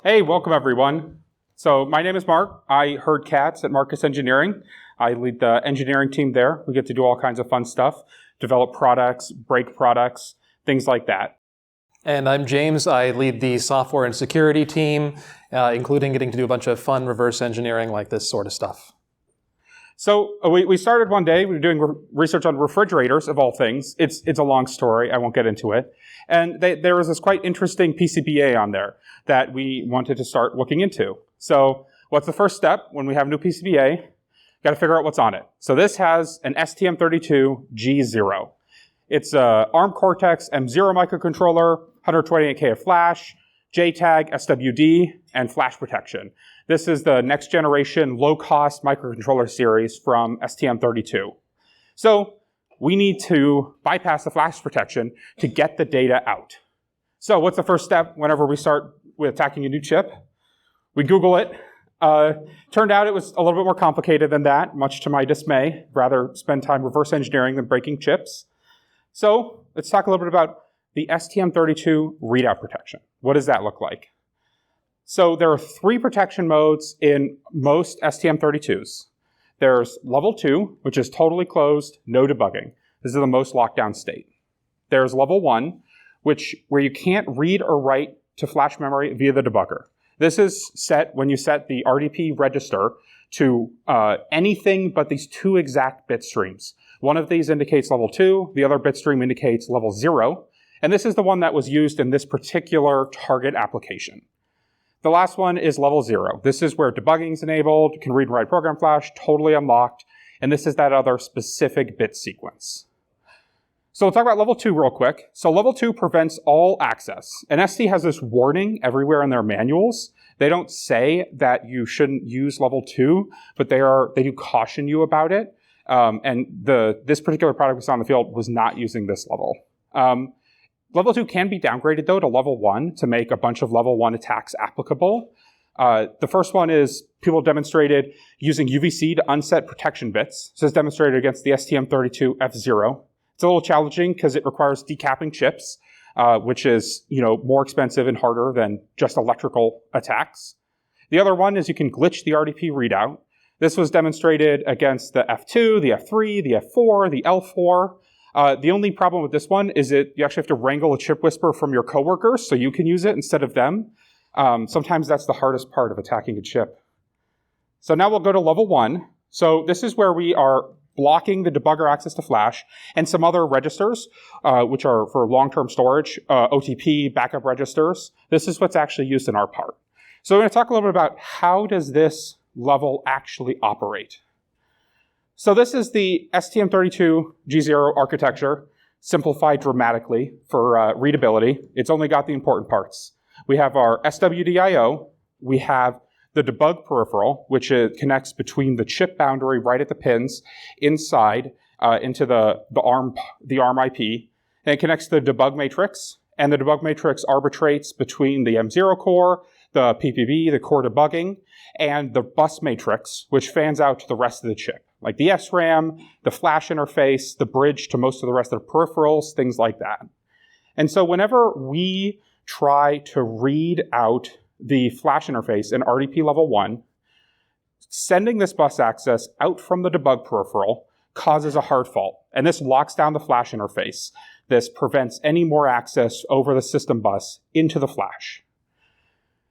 Hey, welcome everyone. So my name is Mark. I herd cats at Marcus Engineering. I lead the engineering team there. We get to do all kinds of fun stuff, develop products, break products, things like that. And I'm James. I lead the software and security team, including getting to do a bunch of fun reverse engineering like this sort of stuff. So we started one day, we were doing research on refrigerators of all things. It's a long story, I won't get into it. And there was this quite interesting PCBA on there that we wanted to start looking into. So what's the first step when we have a new PCBA? Got to figure out what's on it. So this has an STM32-G0. It's a ARM Cortex M0 microcontroller, 128K of flash, JTAG, SWD, and flash protection. This is the next generation low-cost microcontroller series from STM32. So we need to bypass the flash protection to get the data out. So what's the first step whenever we start with attacking a new chip? We Google it. Turned out it was a little bit more complicated than that, much to my dismay. Rather spend time reverse engineering than breaking chips. So let's talk a little bit about the STM32 readout protection. What does that look like? So there are 3 protection modes in most STM32s. There's level 2, which is totally closed, no debugging. This is the most locked down state. There's level 1, where you can't read or write to flash memory via the debugger. This is set when you set the RDP register to anything but these 2 exact bit streams. One of these indicates level 2, the other bit stream indicates level 0, and this is the one that was used in this particular target application. The last one is level 0. This is where debugging is enabled, can read and write program flash, totally unlocked, and this is that other specific bit sequence. So we'll talk about level 2 real quick. So level 2 prevents all access. And ST has this warning everywhere in their manuals. They don't say that you shouldn't use level 2, but they do caution you about it. And this particular product we saw in the field was not using this level. Level 2 can be downgraded, though, to level 1 to make a bunch of level 1 attacks applicable. The first one is people demonstrated using UVC to unset protection bits. So it's demonstrated against the STM32F0. It's a little challenging because it requires decapping chips, which is more expensive and harder than just electrical attacks. The other one is you can glitch the RDP readout. This was demonstrated against the F2, the F3, the F4, the L4. The only problem with this one is you actually have to wrangle a chip whisper from your coworkers so you can use it instead of them. Sometimes that's the hardest part of attacking a chip. So now we'll go to level 1. So this is where we are blocking the debugger access to flash and some other registers, which are for long-term storage, OTP, backup registers. This is what's actually used in our part. So we're going to talk a little bit about how does this level actually operate. So this is the STM32G0 architecture, simplified dramatically for readability. It's only got the important parts. We have our SWD-IO. We have the debug peripheral, which connects between the chip boundary right at the pins inside into the ARM IP. And it connects to the debug matrix. And the debug matrix arbitrates between the M0 core, the PPB, the core debugging, and the bus matrix, which fans out to the rest of the chip, like the SRAM, the flash interface, the bridge to most of the rest of the peripherals, things like that. And so whenever we try to read out the flash interface in RDP level 1, sending this bus access out from the debug peripheral causes a hard fault. And this locks down the flash interface. This prevents any more access over the system bus into the flash.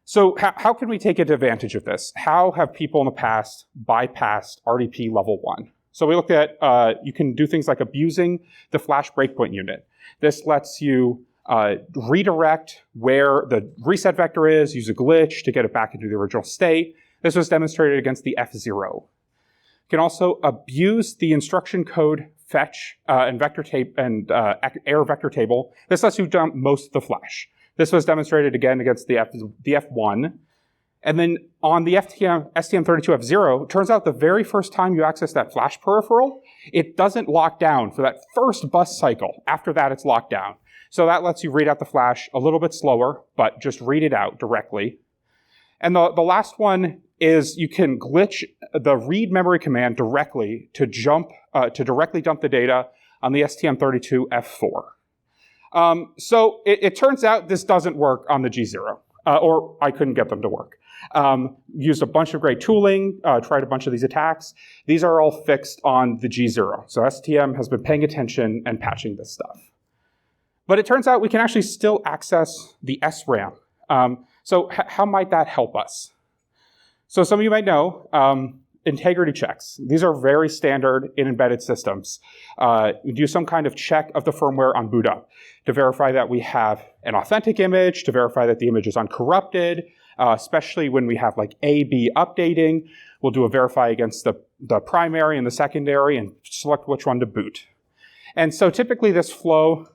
So how can we take advantage of this? How have people in the past bypassed RDP level 1? So we looked at, you can do things like abusing the flash breakpoint unit. This lets you redirect where the reset vector is, use a glitch to get it back into the original state. This was demonstrated against the F0. You can also abuse the instruction code fetch and vector tape and error vector table. This lets you dump most of the flash. This was demonstrated again against the F1. And then on the STM32F0, it turns out the very first time you access that flash peripheral, it doesn't lock down for that first bus cycle. After that, it's locked down. So that lets you read out the flash a little bit slower, but just read it out directly. And the last one is you can glitch the read memory command directly to directly dump the data on the STM32F4. So it turns out this doesn't work on the G0. or I couldn't get them to work. Used a bunch of great tooling, tried a bunch of these attacks. These are all fixed on the G0. So STM has been paying attention and patching this stuff. But it turns out we can actually still access the SRAM. So how might that help us? So some of you might know, integrity checks. These are very standard in embedded systems. We do some kind of check of the firmware on boot up to verify that we have an authentic image, to verify that the image is uncorrupted, especially when we have like A-B updating. We'll do a verify against the primary and the secondary and select which one to boot. And so typically this flow,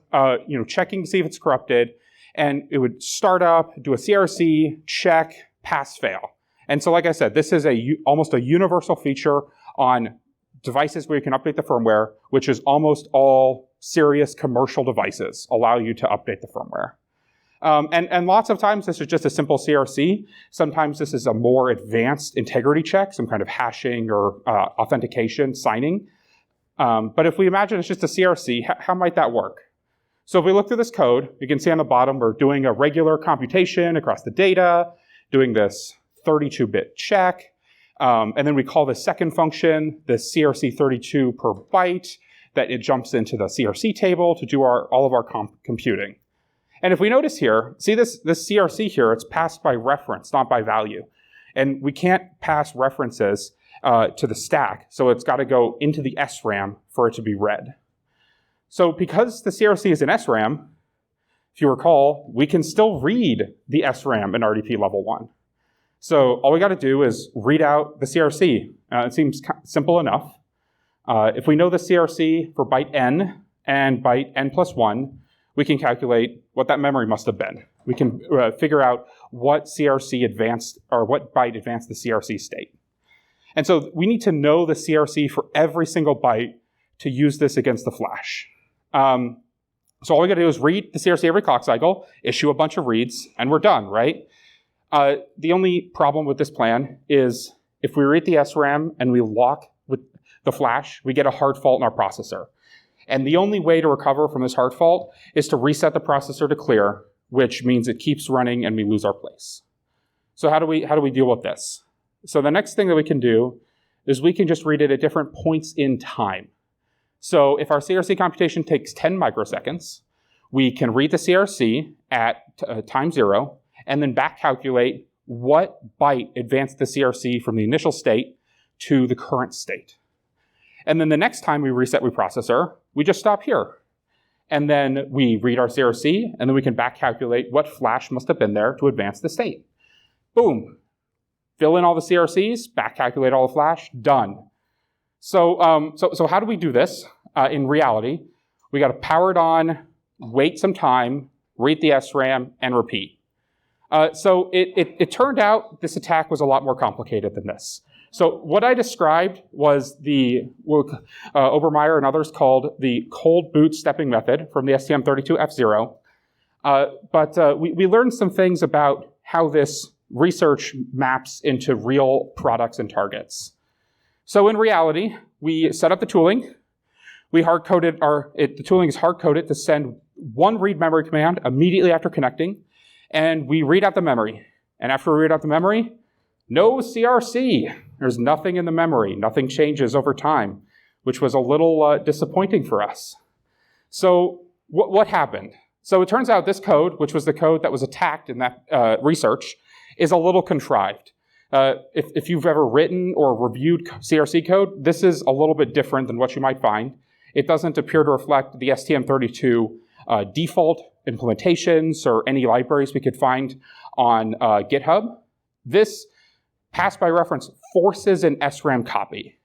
checking to see if it's corrupted, and it would start up, do a CRC, check, pass, fail. And so like I said, this is almost a universal feature on devices where you can update the firmware, which is almost all serious commercial devices allow you to update the firmware. And lots of times this is just a simple CRC. Sometimes this is a more advanced integrity check, some kind of hashing or authentication, signing. But if we imagine it's just a CRC, how might that work? So if we look through this code, you can see on the bottom, we're doing a regular computation across the data, doing this 32-bit check, and then we call the second function, the CRC32 per byte, that it jumps into the CRC table to do all of our computing. And if we notice here, see this CRC here, it's passed by reference, not by value. And we can't pass references to the stack, so it's got to go into the SRAM for it to be read. So because the CRC is an SRAM, if you recall, we can still read the SRAM in RDP level 1. So all we got to do is read out the CRC. It seems simple enough. If we know the CRC for byte n and byte n plus 1, we can calculate what that memory must have been. We can figure out what CRC advanced, or what byte advanced the CRC state. And so we need to know the CRC for every single byte to use this against the flash. So all we got to do is read the CRC every clock cycle, issue a bunch of reads, and we're done, right? The only problem with this plan is if we read the SRAM and we lock with the flash, we get a hard fault in our processor. And the only way to recover from this hard fault is to reset the processor to clear, which means it keeps running and we lose our place. So how do we deal with this? So the next thing that we can do is we can just read it at different points in time. So if our CRC computation takes 10 microseconds, we can read the CRC at time 0, and then back calculate what byte advanced the CRC from the initial state to the current state. And then the next time we reset reprocessor, we just stop here. And then we read our CRC, and then we can back calculate what flash must have been there to advance the state. Boom. Fill in all the CRCs, back calculate all the flash, done. So how do we do this in reality? We got to power it on, wait some time, read the SRAM, and repeat. So it turned out this attack was a lot more complicated than this. So what I described was the Obermeyer and others called the cold boot stepping method from the STM32 F0. We learned some things about how this research maps into real products and targets. So in reality, we set up the tooling. We hard-coded the tooling is hard-coded to send one read memory command immediately after connecting, and we read out the memory. And after we read out the memory, no CRC. There's nothing in the memory. Nothing changes over time, which was a little disappointing for us. So what happened? So it turns out this code, which was the code that was attacked in that research, is a little contrived. If you've ever written or reviewed CRC code, this is a little bit different than what you might find. It doesn't appear to reflect the STM32 default implementations or any libraries we could find on GitHub. This pass by reference forces an SRAM copy.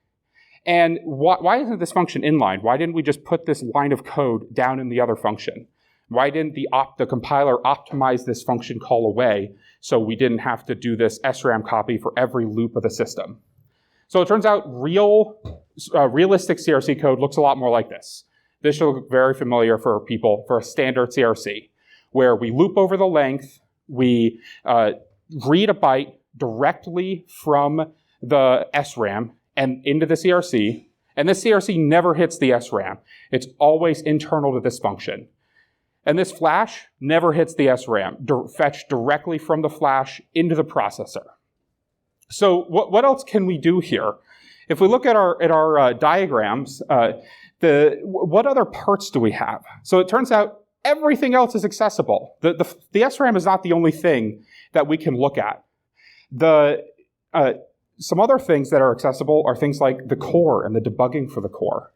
And why isn't this function inline? Why didn't we just put this line of code down in the other function? Why didn't the compiler optimize this function call away so we didn't have to do this SRAM copy for every loop of the system? So it turns out realistic CRC code looks a lot more like this. This should look very familiar for people for a standard CRC, where we loop over the length, we read a byte directly from the SRAM and into the CRC, and this CRC never hits the SRAM. It's always internal to this function. And this flash never hits the SRAM, fetched directly from the flash into the processor. So what else can we do here? If we look at our diagrams, what other parts do we have? So it turns out everything else is accessible. The SRAM is not the only thing that we can look at. Some other things that are accessible are things like the core and the debugging for the core.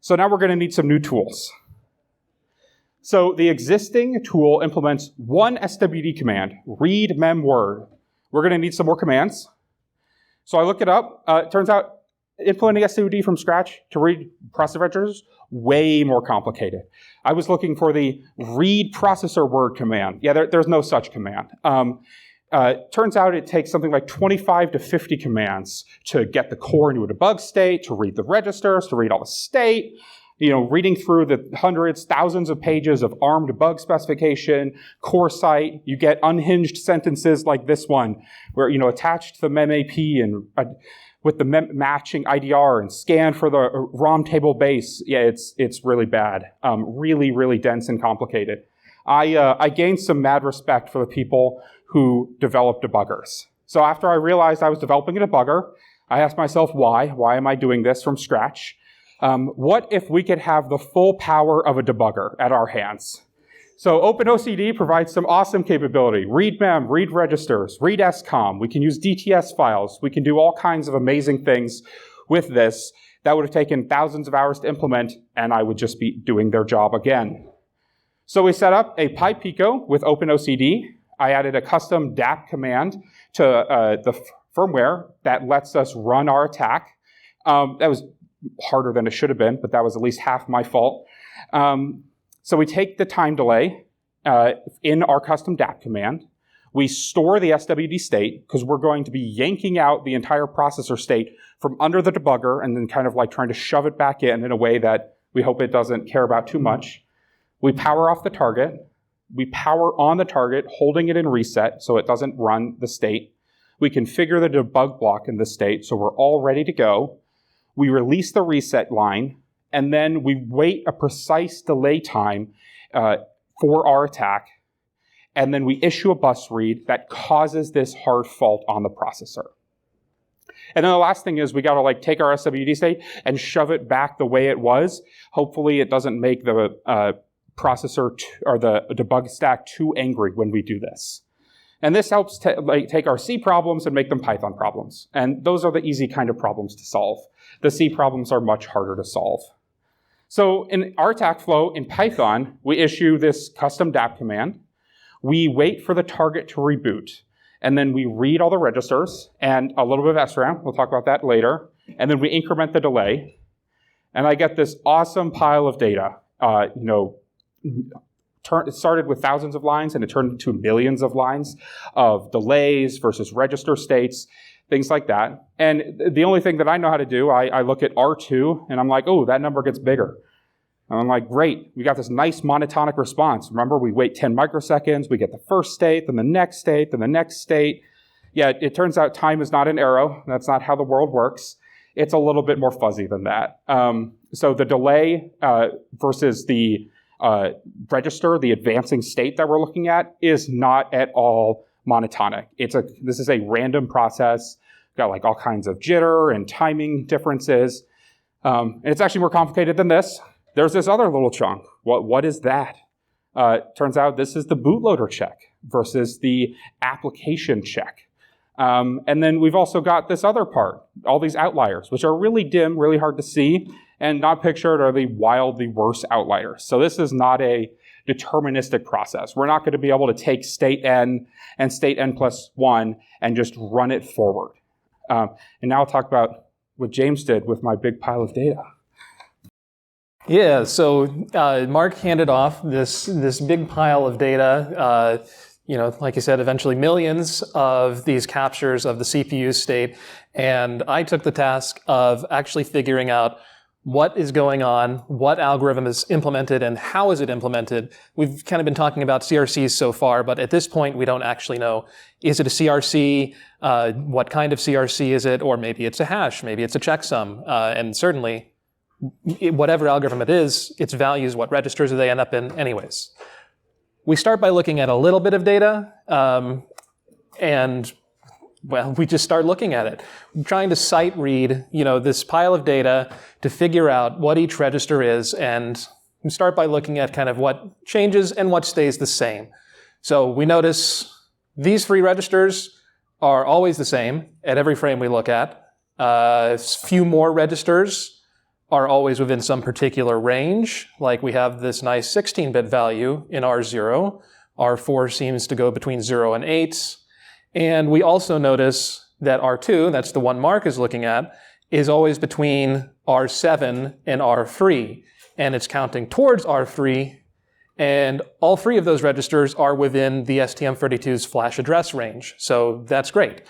So now we're going to need some new tools. So the existing tool implements one SWD command, read mem word. We're going to need some more commands. So I looked it up. It turns out implementing SWD from scratch to read processor registers, way more complicated. I was looking for the read processor word command. Yeah, there's no such command. Turns out it takes something like 25 to 50 commands to get the core into a debug state, to read the registers, to read all the state. Reading through the hundreds, thousands of pages of ARM debug specification, core site, you get unhinged sentences like this one, where, attached to the mem-ap and with the matching IDR and scan for the ROM table base. Yeah, it's really bad. Really, really dense and complicated. I gained some mad respect for the people who developed debuggers. So after I realized I was developing a debugger, I asked myself, why? Why am I doing this from scratch? What if we could have the full power of a debugger at our hands? So OpenOCD provides some awesome capability. Read mem, read registers, read SCOM. We can use DTS files. We can do all kinds of amazing things with this that would have taken thousands of hours to implement, and I would just be doing their job again. So we set up a PyPico with OpenOCD. I added a custom DAP command to the firmware that lets us run our attack. That was harder than it should have been, but that was at least half my fault. So we take the time delay in our custom DAP command. We store the SWD state, because we're going to be yanking out the entire processor state from under the debugger and then kind of like trying to shove it back in a way that we hope it doesn't care about too much. We power off the target. We power on the target, holding it in reset so it doesn't run the state. We configure the debug block in the state so we're all ready to go. We release the reset line, and then we wait a precise delay time for our attack, and then we issue a bus read that causes this hard fault on the processor. And then the last thing is we got to take our SWD state and shove it back the way it was. Hopefully it doesn't make the processor or the debug stack too angry when we do this. And this helps take our C problems and make them Python problems. And those are the easy kind of problems to solve. The C problems are much harder to solve. So in our attack flow in Python, we issue this custom DAP command. We wait for the target to reboot. And then we read all the registers and a little bit of SRAM. We'll talk about that later. And then we increment the delay. And I get this awesome pile of data. It started with thousands of lines and it turned into millions of lines of delays versus register states, things like that. And the only thing that I know how to do, I look at R2 and I'm like, oh, that number gets bigger. And I'm like, great, we got this nice monotonic response. Remember, we wait 10 microseconds, we get the first state, then the next state, then the next state. Yeah, it turns out time is not an arrow. That's not how the world works. It's a little bit more fuzzy than that. So the delay versus the register, the advancing state that we're looking at, is not at all monotonic. This is a random process. Got all kinds of jitter and timing differences. And it's actually more complicated than this. There's this other little chunk. What is that? Turns out this is the bootloader check versus the application check. And then we've also got this other part, all these outliers, which are really dim, really hard to see, and not pictured are the wildly worse outliers. So this is not a deterministic process. We're not going to be able to take state n and state n plus 1 and just run it forward. And now I'll talk about what James did with my big pile of data. Yeah, so Mark handed off this big pile of data, like you said, eventually millions of these captures of the CPU state, and I took the task of actually figuring out what is going on, what algorithm is implemented, and how is it implemented. We've kind of been talking about CRCs so far, but at this point we don't actually know. Is it a CRC? What kind of CRC is it? Or maybe it's a hash, maybe it's a checksum, and certainly whatever algorithm it is, its values, what registers do they end up in anyways. we start by looking at a little bit of data, and well, we just start looking at it. We're trying to sight read, this pile of data to figure out what each register is, and we start by looking at kind of what changes and what stays the same. So we notice these 3 registers are always the same at every frame we look at. A few more registers are always within some particular range, like we have this nice 16-bit value in R0. R4 seems to go between 0 and 8. And we also notice that R2, that's the one Mark is looking at, is always between R7 and R3. And it's counting towards R3, and all 3 of those registers are within the STM32's flash address range. So that's great.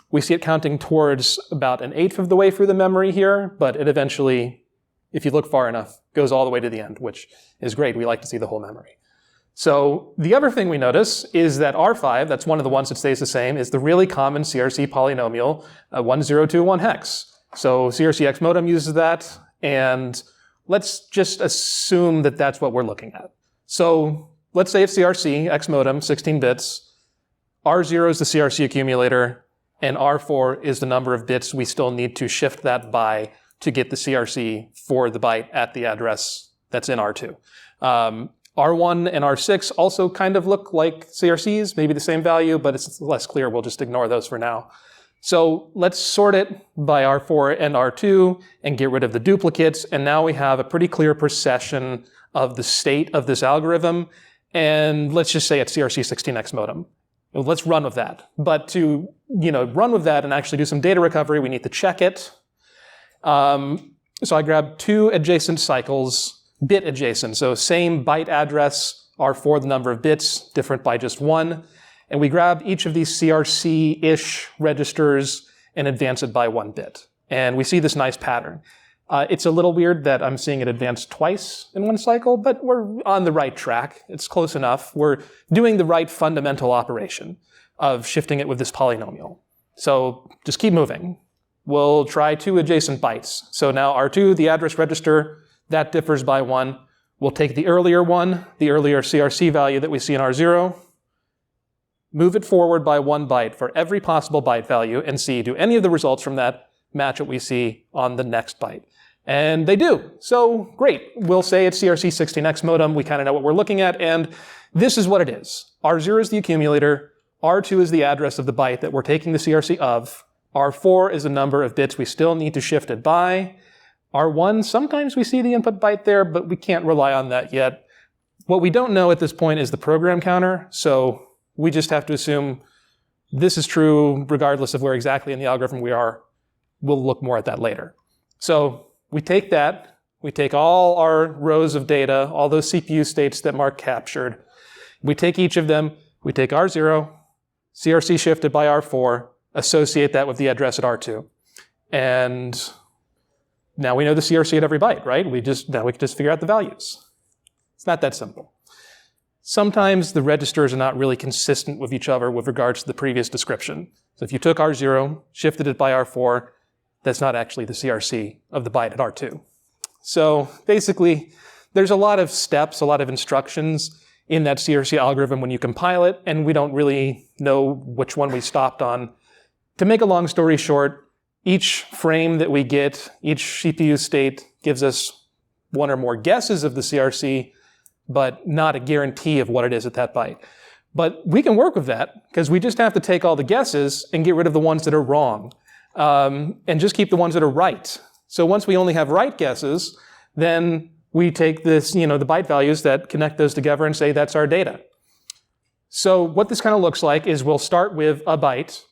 We see it counting towards about 1/8 of the way through the memory here, but it eventually, if you look far enough, goes all the way to the end, which is great. We like to see the whole memory. So the other thing we notice is that R5, that's one of the ones that stays the same, is the really common CRC polynomial 1021 hex. So CRC X modem uses that, and let's just assume that that's what we're looking at. So let's say it's CRC X modem, 16 bits. R0 is the CRC accumulator, and R4 is the number of bits we still need to shift that by to get the CRC for the byte at the address that's in R2. R1 and R6 also kind of look like CRCs, maybe the same value, but it's less clear. We'll just ignore those for now. So let's sort it by R4 and R2 and get rid of the duplicates, and now we have a pretty clear procession of the state of this algorithm, and let's just say it's CRC 16X modem. Let's run with that. But to run with that and actually do some data recovery, we need to check it. So I grabbed 2 adjacent cycles, bit adjacent. So same byte address, R4 the number of bits, different by just 1. And we grab each of these CRC-ish registers and advance it by 1 bit. And we see this nice pattern. It's a little weird that I'm seeing it advance twice in one cycle, but we're on the right track. It's close enough. We're doing the right fundamental operation of shifting it with this polynomial. So just keep moving. We'll try 2 adjacent bytes. So now R2, the address register, that differs by 1. We'll take the earlier one, the earlier CRC value that we see in R0, move it forward by 1 byte for every possible byte value, and see, do any of the results from that match what we see on the next byte? And they do. So great. We'll say it's CRC 16X modem. We kind of know what we're looking at, and this is what it is. R0 is the accumulator. R2 is the address of the byte that we're taking the CRC of. R4 is the number of bits we still need to shift it by. R1, sometimes we see the input byte there, but we can't rely on that yet. What we don't know at this point is the program counter, so we just have to assume this is true regardless of where exactly in the algorithm we are. We'll look more at that later. So we take that, we take all our rows of data, all those CPU states that Mark captured. We take each of them, we take R0, CRC shifted by R4, associate that with the address at R2. And now we know the CRC at every byte, right? Now we can just figure out the values. It's not that simple. Sometimes the registers are not really consistent with each other with regards to the previous description. So if you took R0, shifted it by R4, that's not actually the CRC of the byte at R2. So basically, there's a lot of steps, a lot of instructions in that CRC algorithm when you compile it, and we don't really know which one we stopped on. To make a long story short, each frame that we get, each CPU state gives us 1 or more guesses of the CRC, but not a guarantee of what it is at that byte. But we can work with that, because we just have to take all the guesses and get rid of the ones that are wrong. And just keep the ones that are right. So once we only have right guesses, then we take this, the byte values that connect those together and say that's our data. So what this kind of looks like is we'll start with a byte,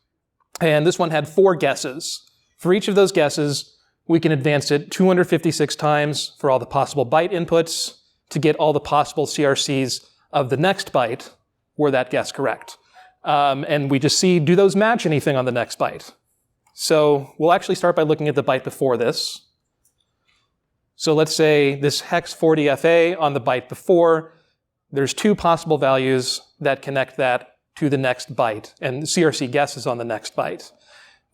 and this one had 4 guesses. For each of those guesses, we can advance it 256 times for all the possible byte inputs to get all the possible CRCs of the next byte were that guess correct. And we just see, do those match anything on the next byte? So we'll actually start by looking at the byte before this. So let's say this hex 40FA on the byte before, there's 2 possible values that connect that to the next byte, and the CRC guesses on the next byte.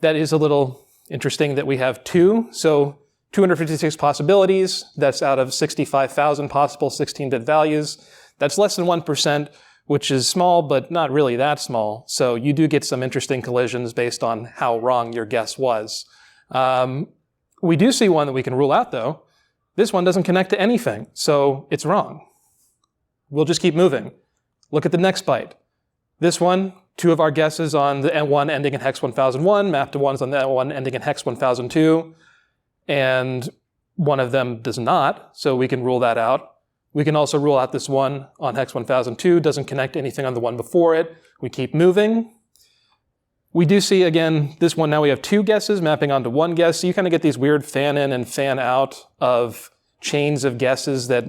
That is a little interesting that we have 2, so 256 possibilities, that's out of 65,000 possible 16-bit values. That's less than 1%, which is small, but not really that small. So you do get some interesting collisions based on how wrong your guess was. We do see one that we can rule out, though. This one doesn't connect to anything, so it's wrong. We'll just keep moving. Look at the next byte. This one, two of our guesses on the one ending in hex 1001 map to ones on that one ending in hex 1002, and one of them does not, so we can rule that out. We can also rule out this one on hex 1002, doesn't connect to anything on the one before it. We keep moving. We do see, again, this one now we have two guesses mapping onto one guess, so you kind of get these weird fan in and fan out of chains of guesses that,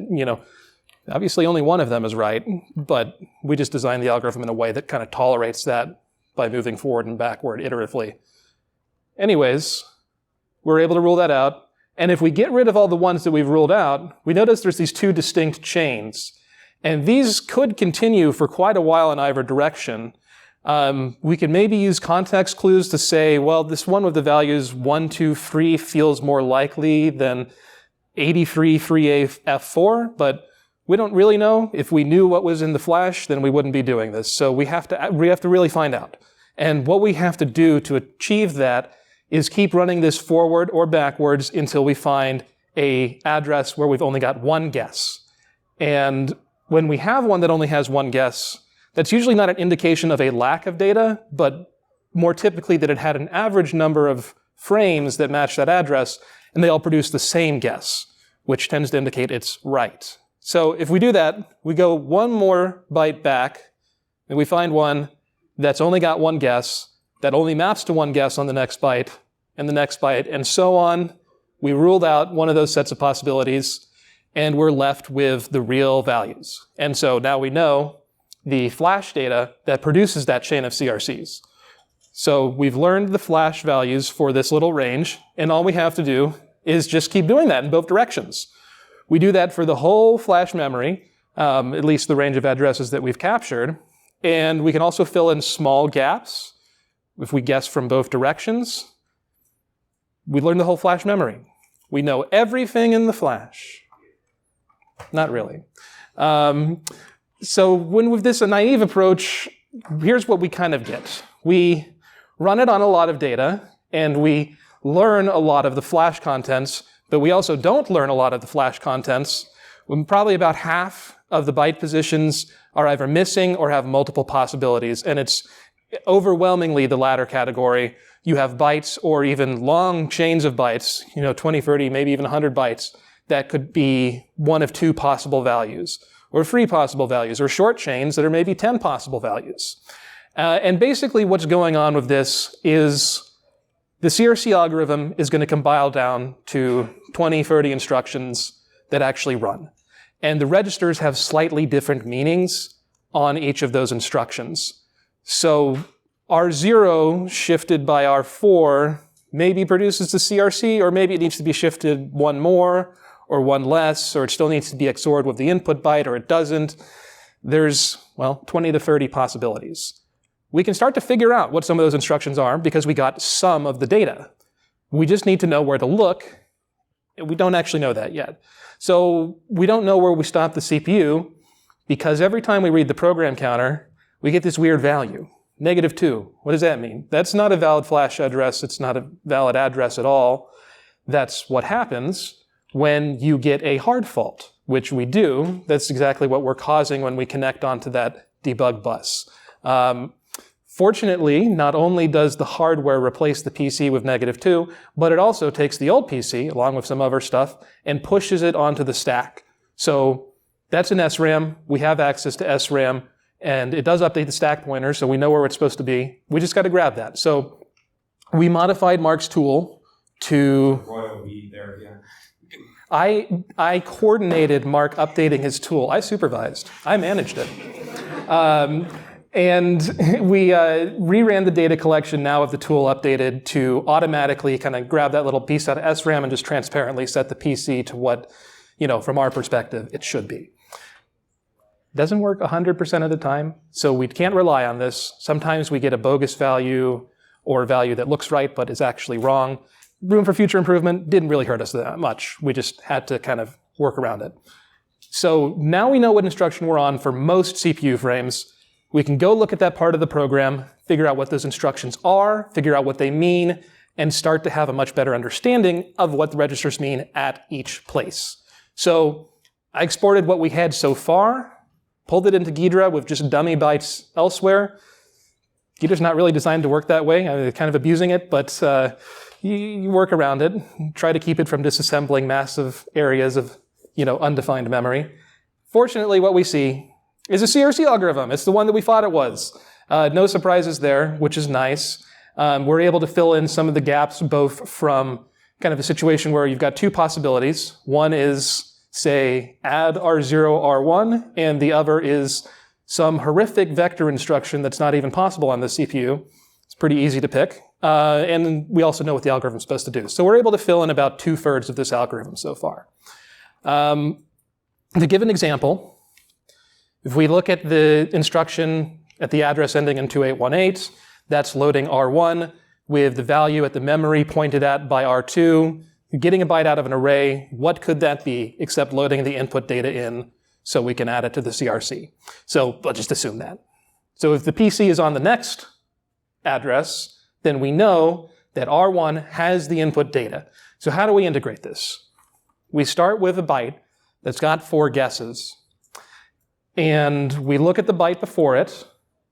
obviously only one of them is right, but we just designed the algorithm in a way that kind of tolerates that by moving forward and backward iteratively. Anyways, we're able to rule that out. And if we get rid of all the ones that we've ruled out, we notice there's these two distinct chains. And these could continue for quite a while in either direction. We could maybe use context clues to say, well, this one with the values 1, 2, 3 feels more likely than 83, 3A, F4, but we don't really know. If we knew what was in the flash, then we wouldn't be doing this. So we have to really find out. And what we have to do to achieve that is keep running this forward or backwards until we find an address where we've only got one guess. And when we have one that only has one guess, that's usually not an indication of a lack of data, but more typically that it had an average number of frames that match that address, and they all produce the same guess, which tends to indicate it's right. So if we do that, we go one more byte back, and we find one that's only got one guess, that only maps to one guess on the next byte, and the next byte, and so on. We ruled out one of those sets of possibilities, and we're left with the real values. And so now we know the flash data that produces that chain of CRCs. So we've learned the flash values for this little range, and all we have to do is just keep doing that in both directions. We do that for the whole flash memory, at least the range of addresses that we've captured, and we can also fill in small gaps if we guess from both directions. We learn the whole flash memory. We know everything in the flash. Not really. So with this naive approach, here's what we kind of get. We run it on a lot of data, and we learn a lot of the flash contents, but we also don't learn a lot of the flash contents. When probably about half of the byte positions are either missing or have multiple possibilities, and it's overwhelmingly the latter category. You have bytes or even long chains of bytes, 20, 30, maybe even 100 bytes, that could be one of two possible values, or three possible values, or short chains that are maybe 10 possible values. And basically what's going on with this is the CRC algorithm is going to compile down to 20, 30 instructions that actually run. And the registers have slightly different meanings on each of those instructions. So R0 shifted by R4 maybe produces the CRC, or maybe it needs to be shifted one more, or one less, or it still needs to be XORed with the input byte, or it doesn't. There's, 20 to 30 possibilities. We can start to figure out what some of those instructions are because we got some of the data. We just need to know where to look. We don't actually know that yet. So we don't know where we stop the CPU because every time we read the program counter, we get this weird value, -2. What does that mean? That's not a valid flash address. It's not a valid address at all. That's what happens when you get a hard fault, which we do. That's exactly what we're causing when we connect onto that debug bus. Fortunately, not only does the hardware replace the PC with -2, but it also takes the old PC, along with some other stuff, and pushes it onto the stack. So that's an SRAM. We have access to SRAM, and it does update the stack pointer, so we know where it's supposed to be. We just got to grab that. So we modified Mark's tool to... Royalty there again. I coordinated Mark updating his tool. I supervised. I managed it. And we reran the data collection now with the tool updated to automatically kind of grab that little piece out of SRAM and just transparently set the PC to what, from our perspective, it should be. Doesn't work 100% of the time, so we can't rely on this. Sometimes we get a bogus value or a value that looks right but is actually wrong. Room for future improvement didn't really hurt us that much. We just had to kind of work around it. So now we know what instruction we're on for most CPU frames. We can go look at that part of the program, figure out what those instructions are, figure out what they mean, and start to have a much better understanding of what the registers mean at each place. So I exported what we had so far, pulled it into Ghidra with just dummy bytes elsewhere. Ghidra's not really designed to work that way. I'm kind of abusing it, but you work around it. Try to keep it from disassembling massive areas of undefined memory. Fortunately, what we see is a CRC algorithm. It's the one that we thought it was. No surprises there, which is nice. We're able to fill in some of the gaps, both from kind of a situation where you've got two possibilities. One is, say, add R0, R1, and the other is some horrific vector instruction that's not even possible on the CPU. It's pretty easy to pick. And we also know what the algorithm's supposed to do. So we're able to fill in about 2/3 of this algorithm so far. To give an example, if we look at the instruction at the address ending in 2818, that's loading R1 with the value at the memory pointed at by R2, getting a byte out of an array. What could that be except loading the input data in so we can add it to the CRC? So let's just assume that. So if the PC is on the next address, then we know that R1 has the input data. So how do we integrate this? We start with a byte that's got 4 guesses. And we look at the byte before it.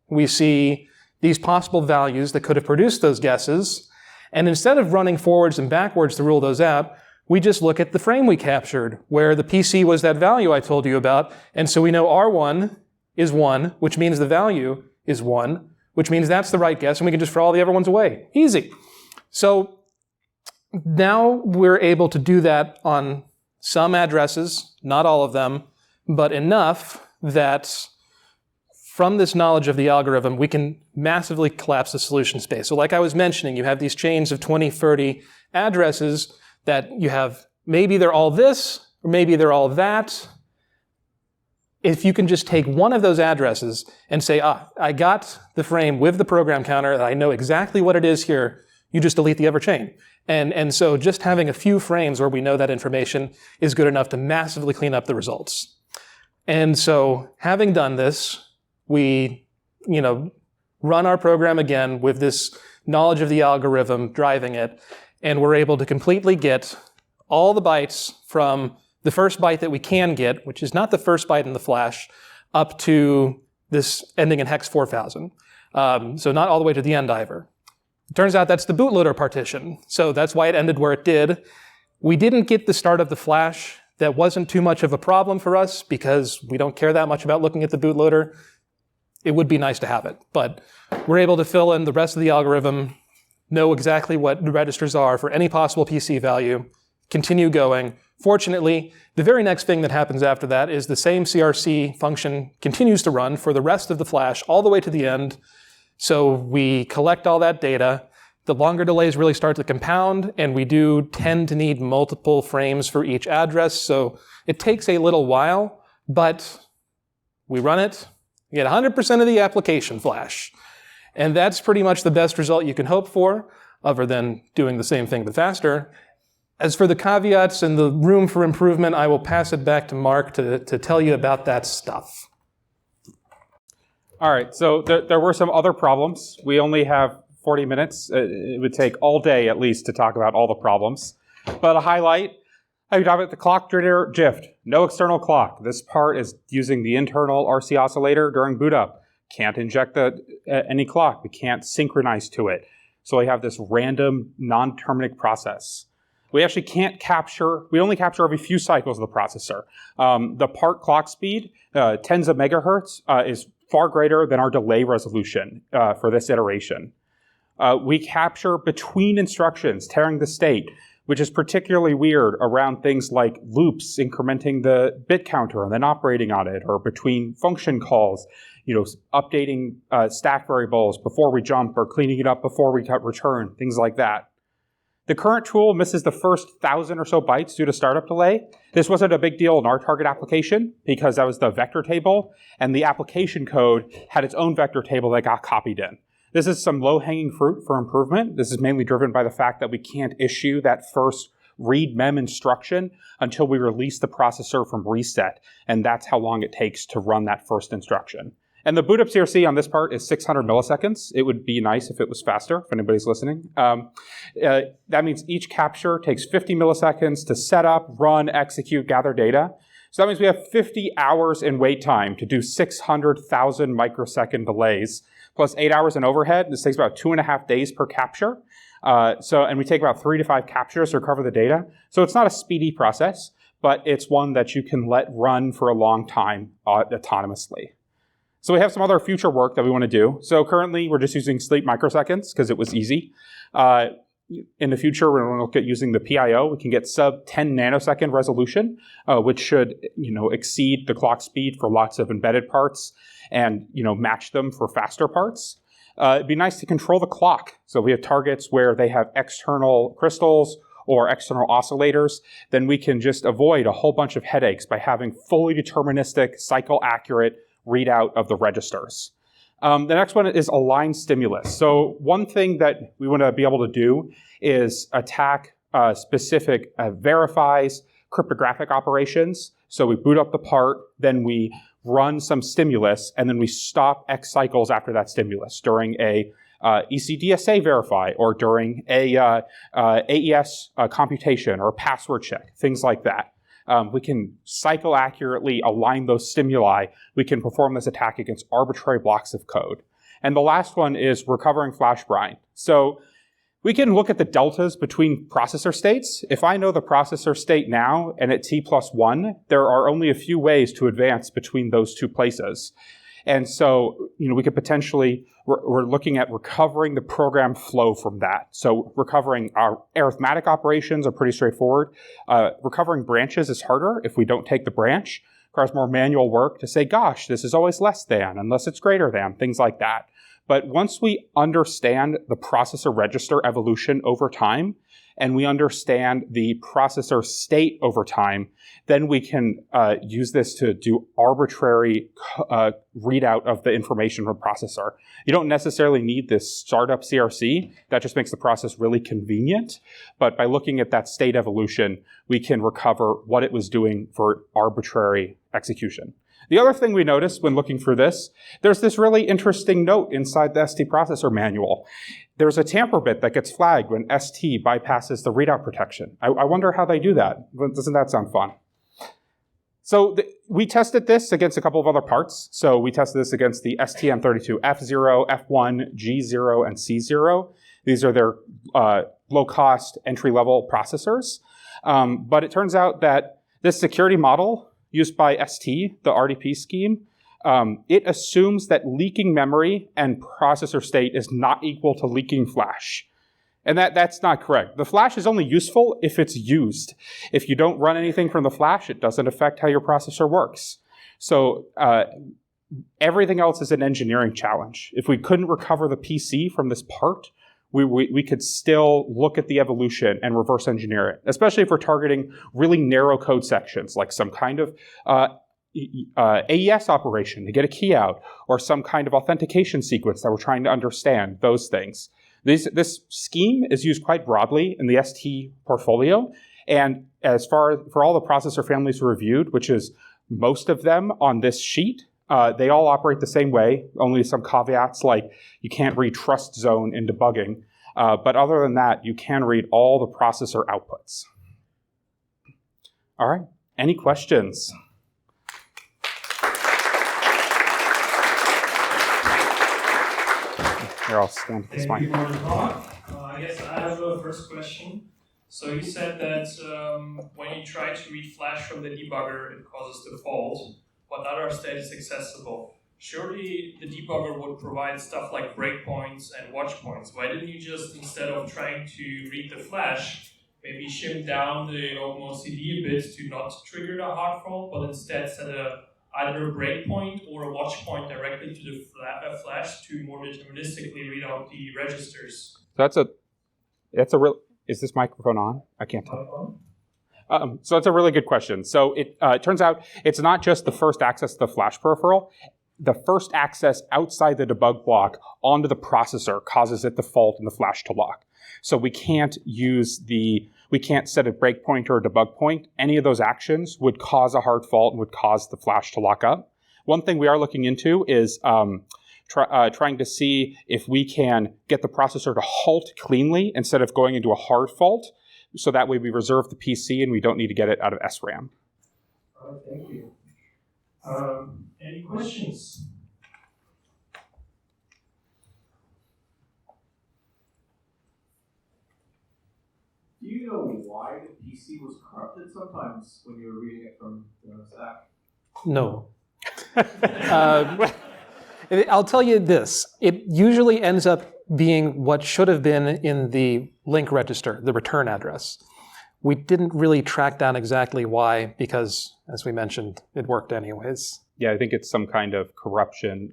We see these possible values that could have produced those guesses. And instead of running forwards and backwards to rule those out, we just look at the frame we captured, where the PC was that value I told you about. And so we know R1 is 1, which means the value is 1, which means that's the right guess, and we can just throw all the other ones away. Easy. So now we're able to do that on some addresses, not all of them, but enough that from this knowledge of the algorithm, we can massively collapse the solution space. So like I was mentioning, you have these chains of 20, 30 addresses that you have, maybe they're all this, or maybe they're all that. If you can just take one of those addresses and say, I got the frame with the program counter, and I know exactly what it is here, you just delete the other chain. And so just having a few frames where we know that information is good enough to massively clean up the results. And so having done this, we run our program again with this knowledge of the algorithm driving it, and we're able to completely get all the bytes from the first byte that we can get, which is not the first byte in the flash, up to this ending in hex 4000. So not all the way to the end either. It turns out that's the bootloader partition. So that's why it ended where it did. We didn't get the start of the flash. That wasn't too much of a problem for us because we don't care that much about looking at the bootloader. It would be nice to have it, but we're able to fill in the rest of the algorithm, know exactly what the registers are for any possible PC value, continue going. Fortunately, the very next thing that happens after that is the same CRC function continues to run for the rest of the flash all the way to the end. So we collect all that data. The longer delays really start to compound, and we do tend to need multiple frames for each address. So it takes a little while, but we run it. You get 100% of the application flash. And that's pretty much the best result you can hope for, other than doing the same thing but faster. As for the caveats and the room for improvement, I will pass it back to Mark to tell you about that stuff. All right, so there were some other problems. We only have 40 minutes. It would take all day at least to talk about all the problems. But a highlight, I would have it the clock jitter GIFT. No external clock. This part is using the internal RC oscillator during boot up. Can't inject any clock. We can't synchronize to it. So we have this random non-deterministic process. We actually can't capture, we only capture every few cycles of the processor. The part clock speed, tens of megahertz, is far greater than our delay resolution for this iteration. We capture between instructions, tearing the state, which is particularly weird around things like loops, incrementing the bit counter and then operating on it, or between function calls, updating stack variables before we jump or cleaning it up before we return, things like that. The current tool misses the first 1,000 or so bytes due to startup delay. This wasn't a big deal in our target application because that was the vector table, and the application code had its own vector table that got copied in. This is some low-hanging fruit for improvement. This is mainly driven by the fact that we can't issue that first read mem instruction until we release the processor from reset. And that's how long it takes to run that first instruction. And the boot up CRC on this part is 600 milliseconds. It would be nice if it was faster, if anybody's listening. That means each capture takes 50 milliseconds to set up, run, execute, gather data. So that means we have 50 hours in wait time to do 600,000 microsecond delays, plus 8 hours in overhead. This takes about 2.5 days per capture. And we take about 3 to 5 captures to recover the data. So it's not a speedy process, but it's one that you can let run for a long time autonomously. So we have some other future work that we want to do. So currently we're just using sleep microseconds because it was easy. In the future, we're going to look at using the PIO. We can get sub 10 nanosecond resolution, which should exceed the clock speed for lots of embedded parts and match them for faster parts. It'd be nice to control the clock. So we have targets where they have external crystals or external oscillators. Then we can just avoid a whole bunch of headaches by having fully deterministic, cycle accurate readout of the registers. The next one is align stimulus. So one thing that we want to be able to do is attack specific verifies cryptographic operations. So we boot up the part, then we run some stimulus, and then we stop X cycles after that stimulus during a ECDSA verify or during a AES computation or a password check, things like that. We can cycle accurately align those stimuli. We can perform this attack against arbitrary blocks of code. And the last one is recovering flash brine. So we can look at the deltas between processor states. If I know the processor state now and at T+1, there are only a few ways to advance between those two places. And so, we could potentially, we're looking at recovering the program flow from that. So recovering our arithmetic operations are pretty straightforward. Recovering branches is harder if we don't take the branch. Requires more manual work to say, gosh, this is always less than, unless it's greater than, things like that. But once we understand the processor register evolution over time, and we understand the processor state over time, then we can use this to do arbitrary readout of the information from the processor. You don't necessarily need this startup CRC. That just makes the process really convenient. But by looking at that state evolution, we can recover what it was doing for arbitrary execution. The other thing we noticed when looking through this, there's this really interesting note inside the ST processor manual. There's a tamper bit that gets flagged when ST bypasses the readout protection. I wonder how they do that. Doesn't that sound fun? So we tested this against a couple of other parts. So we tested this against the STM32F0, F1, G0, and C0. These are their low-cost entry-level processors. But it turns out that this security model used by ST, the RDP scheme, it assumes that leaking memory and processor state is not equal to leaking flash. And that's not correct. The flash is only useful if it's used. If you don't run anything from the flash, it doesn't affect how your processor works. So everything else is an engineering challenge. If we couldn't recover the PC from this part, we could still look at the evolution and reverse engineer it, especially if we're targeting really narrow code sections, like some kind of AES operation to get a key out, or some kind of authentication sequence that we're trying to understand, those things. This scheme is used quite broadly in the ST portfolio, and as far for all the processor families reviewed, which is most of them on this sheet, they all operate the same way, only some caveats like you can't read trust zone in debugging. But other than that, you can read all the processor outputs. All right, any questions? Here, I'll stand this mic. Thank you for the talk. I guess I have a first question. So you said that when you try to read flash from the debugger, it causes the fault. What other state is accessible? Surely the debugger would provide stuff like breakpoints and watch points. Why didn't you just, instead of trying to read the flash, maybe shim down the OpenOCD a bit to not trigger the hard fault, but instead set either a breakpoint or a watch point directly to the flash to more deterministically read out the registers? So that's a real. Is this microphone on? I can't tell. So that's a really good question. So it turns out it's not just the first access to the flash peripheral. The first access outside the debug block onto the processor causes it to fault in the flash to lock. So we can't use We can't set a breakpoint or a debug point. Any of those actions would cause a hard fault and would cause the flash to lock up. One thing we are looking into is trying to see if we can get the processor to halt cleanly instead of going into a hard fault. So that way we reserve the PC and we don't need to get it out of SRAM. Thank you. Any questions? Do you know why the PC was corrupted sometimes when you were reading it from the stack? No. I'll tell you this. It usually ends up being what should have been in the link register, the return address. We didn't really track down exactly why, because, as we mentioned, it worked anyways. Yeah, I think it's some kind of corruption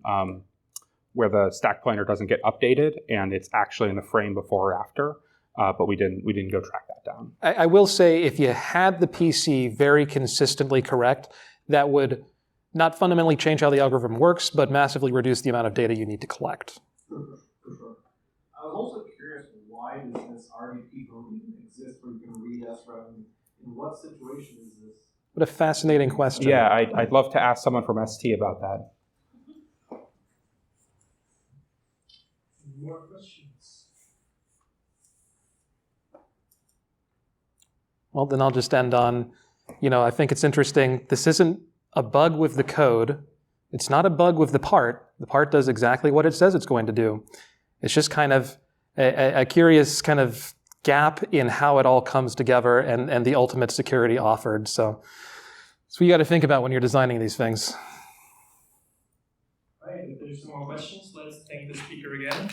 where the stack pointer doesn't get updated and it's actually in the frame before or after. But we didn't go track that down. I will say, if you had the PC very consistently correct, that would not fundamentally change how the algorithm works, but massively reduce the amount of data you need to collect. For sure. I was also curious, why does this RDP code even exist where you can read SRAM? In what situation is this? What a fascinating question. Yeah, I'd love to ask someone from ST about that. More questions? Well, then I'll just end on, I think it's interesting. This isn't a bug with the code. It's not a bug with the part. The part does exactly what it says it's going to do. It's just kind of a curious kind of gap in how it all comes together and the ultimate security offered. So you got to think about when you're designing these things. All right, if there's no more questions, let's thank the speaker again.